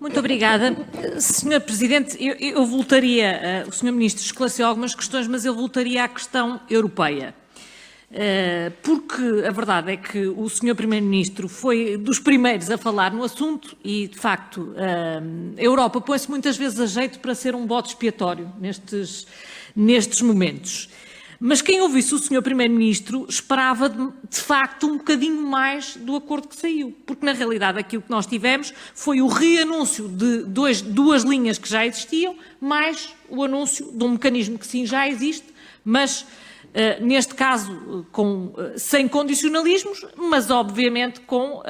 Muito obrigada. Sr. Presidente, eu voltaria, o Sr. Ministro esclareceu algumas questões, mas eu voltaria à questão europeia. Porque a verdade é que o Sr. Primeiro-Ministro foi dos primeiros a falar no assunto e, de facto, a Europa põe-se muitas vezes a jeito para ser um bode expiatório nestes momentos. Mas quem ouvisse o Sr. Primeiro-Ministro esperava, de facto, um bocadinho mais do acordo que saiu. Porque, na realidade, aquilo que nós tivemos foi o reanúncio de duas linhas que já existiam, mais o anúncio de um mecanismo que sim já existe, mas, neste caso, sem condicionalismos, mas, obviamente, com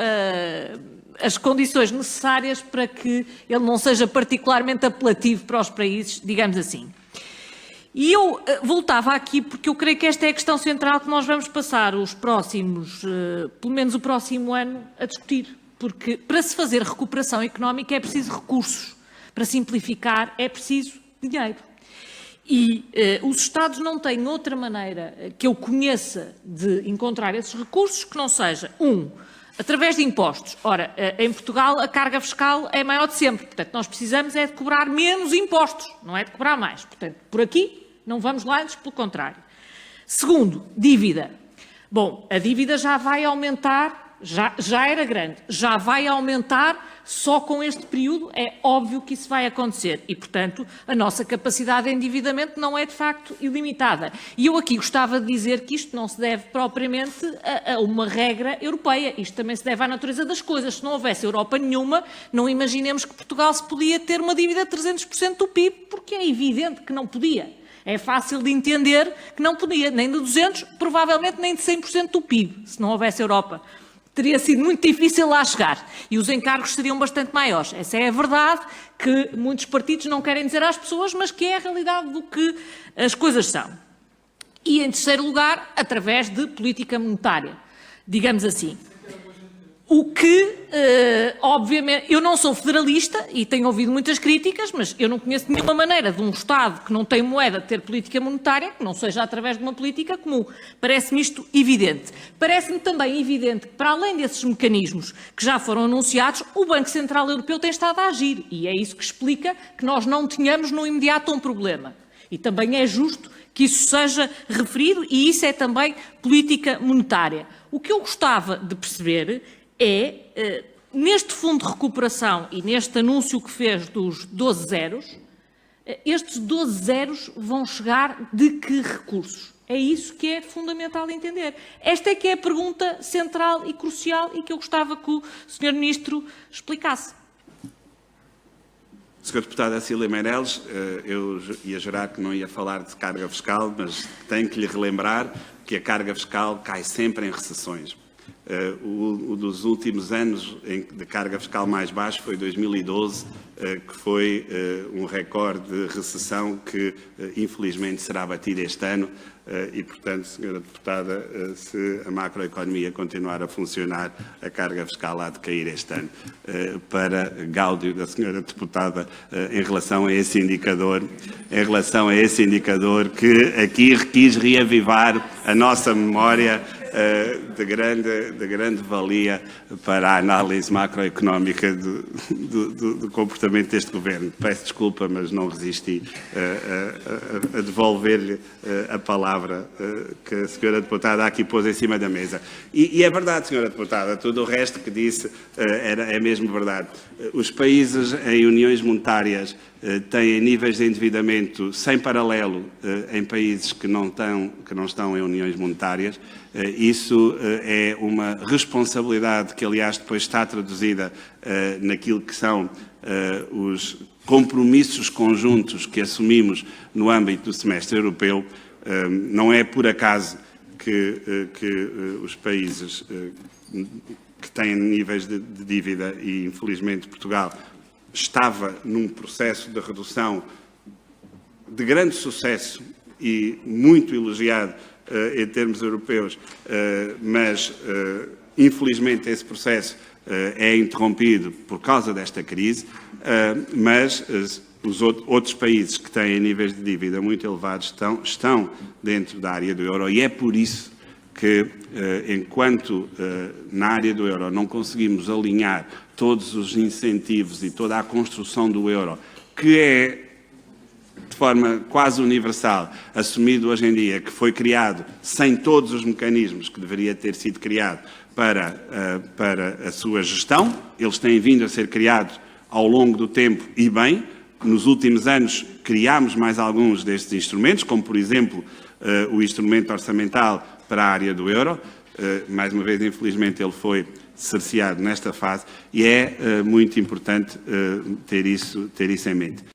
as condições necessárias para que ele não seja particularmente apelativo para os países, digamos assim. E eu voltava aqui porque eu creio que esta é a questão central que nós vamos passar os próximos, pelo menos o próximo ano, a discutir. Porque para se fazer recuperação económica é preciso recursos. Para simplificar é preciso dinheiro. E os Estados não têm outra maneira que eu conheça de encontrar esses recursos que não seja, através de impostos. Ora, em Portugal a carga fiscal é a maior de sempre. Portanto, nós precisamos é de cobrar menos impostos, não é de cobrar mais. Portanto, por aqui não vamos lá, antes pelo contrário. Segundo, dívida. Bom, a dívida já vai aumentar, já era grande, já vai aumentar só com este período, é óbvio que isso vai acontecer e, portanto, a nossa capacidade de endividamento não é de facto ilimitada. E eu aqui gostava de dizer que isto não se deve propriamente a uma regra europeia, isto também se deve à natureza das coisas. Se não houvesse Europa nenhuma, não imaginemos que Portugal se podia ter uma dívida de 300% do PIB, porque é evidente que não podia. É fácil de entender que não podia, nem de 200, provavelmente nem de 100% do PIB, se não houvesse Europa. Teria sido muito difícil lá chegar e os encargos seriam bastante maiores. Essa é a verdade que muitos partidos não querem dizer às pessoas, mas que é a realidade do que as coisas são. E, em terceiro lugar, através de política monetária, digamos assim. O que, obviamente, eu não sou federalista e tenho ouvido muitas críticas, mas eu não conheço nenhuma maneira de um Estado que não tem moeda ter política monetária, que não seja através de uma política comum. Parece-me isto evidente. Parece-me também evidente que, para além desses mecanismos que já foram anunciados, o Banco Central Europeu tem estado a agir e é isso que explica que nós não tenhamos no imediato um problema. E também é justo que isso seja referido e isso é também política monetária. O que eu gostava de perceber é, neste fundo de recuperação e neste anúncio que fez dos 12 zeros, estes 12 zeros vão chegar de que recursos? É isso que é fundamental entender. Esta é que é a pergunta central e crucial e que eu gostava que o Sr. Ministro explicasse. Sr. Deputada Cília Meireles, eu ia jurar que não ia falar de carga fiscal, mas tenho que lhe relembrar que a carga fiscal cai sempre em recessões. O dos últimos anos de carga fiscal mais baixo foi 2012, que foi um recorde de recessão que infelizmente será batido este ano e, portanto, Sra. Deputada, se a macroeconomia continuar a funcionar, a carga fiscal há de cair este ano. Para gáudio da Sra. Deputada, em relação a esse indicador que aqui quis reavivar a nossa memória de grande valia para a análise macroeconómica do comportamento deste Governo. Peço desculpa, mas não resisti a devolver-lhe a palavra que a Sra. Deputada aqui pôs em cima da mesa. E é verdade, Sra. Deputada, tudo o resto que disse é mesmo verdade. Os países em uniões monetárias têm níveis de endividamento sem paralelo em países que não estão em uniões monetárias. Isso é uma responsabilidade que, aliás, depois está traduzida naquilo que são os compromissos conjuntos que assumimos no âmbito do semestre europeu. Não é por acaso que os países que têm níveis de dívida, e infelizmente Portugal estava num processo de redução de grande sucesso e muito elogiado em termos europeus, mas infelizmente esse processo é interrompido por causa desta crise, mas os outros países que têm níveis de dívida muito elevados estão dentro da área do euro e é por isso que, enquanto na área do euro não conseguimos alinhar todos os incentivos e toda a construção do euro, que é de forma quase universal, assumido hoje em dia, que foi criado sem todos os mecanismos que deveria ter sido criado para a sua gestão. Eles têm vindo a ser criados ao longo do tempo e bem. Nos últimos anos criámos mais alguns destes instrumentos, como por exemplo o instrumento orçamental para a área do euro. Mais uma vez, infelizmente, ele foi cerceado nesta fase e é muito importante ter isso em mente.